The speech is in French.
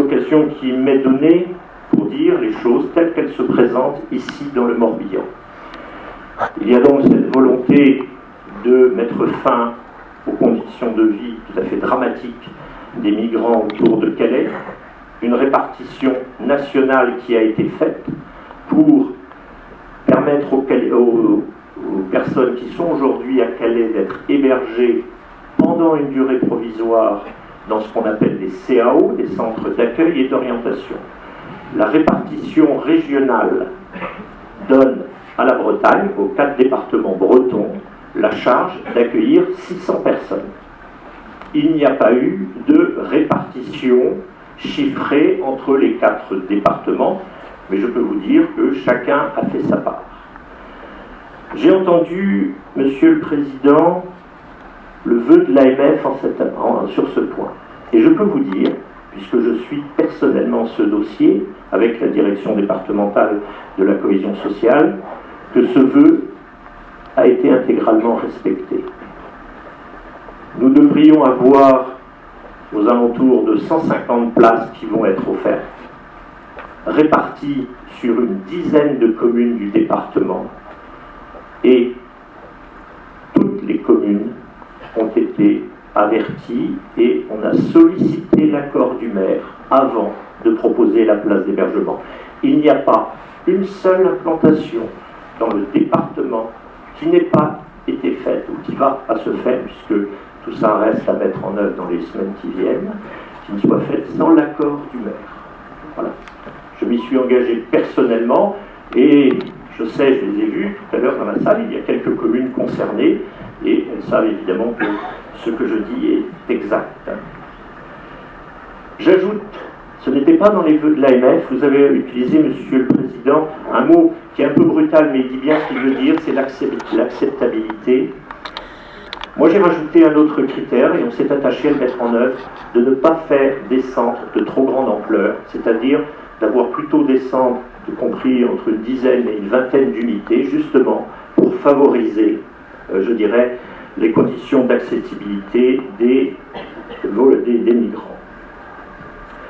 l'occasion qui m'est donnée pour dire les choses telles qu'elles se présentent ici dans le Morbihan. Il y a donc cette volonté de mettre fin aux conditions de vie tout à fait dramatiques des migrants autour de Calais, une répartition nationale qui a été faite pour permettre aux personnes qui sont aujourd'hui à Calais d'être hébergées pendant une durée provisoire dans ce qu'on appelle des CAO, des centres d'accueil et d'orientation. La répartition régionale donne à la Bretagne, aux 4 départements bretons, la charge d'accueillir 600 personnes. Il n'y a pas eu de répartition chiffrée entre les 4 départements, mais je peux vous dire que chacun a fait sa part. J'ai entendu, Monsieur le Président, le vœu de l'AMF sur ce point. Et je peux vous dire, puisque je suis personnellement ce dossier, avec la direction départementale de la cohésion sociale, que ce vœu a été intégralement respecté. Nous devrions avoir aux alentours de 150 places qui vont être offertes, réparties sur une dizaine de communes du département, et toutes les communes ont été averties et on a sollicité l'accord du maire avant de proposer la place d'hébergement. Il n'y a pas une seule implantation dans le département qui n'ait pas été faite ou qui va à se faire, puisque tout ça reste à mettre en œuvre dans les semaines qui viennent, qui ne soit faite sans l'accord du maire. Voilà. Je m'y suis engagé personnellement et je sais, je les ai vus tout à l'heure dans la salle, il y a quelques communes concernées et elles savent évidemment que ce que je dis est exact. J'ajoute, ce n'était pas dans les vœux de l'AMF, vous avez utilisé, Monsieur le Président, un mot qui est un peu brutal, mais il dit bien ce qu'il veut dire, c'est l'acceptabilité. Moi j'ai rajouté un autre critère et on s'est attaché à le mettre en œuvre, de ne pas faire des centres de trop grande ampleur, c'est-à-dire d'avoir plutôt des centres compris entre une dizaine et une vingtaine d'unités, justement pour favoriser, je dirais, les conditions d'accessibilité des migrants.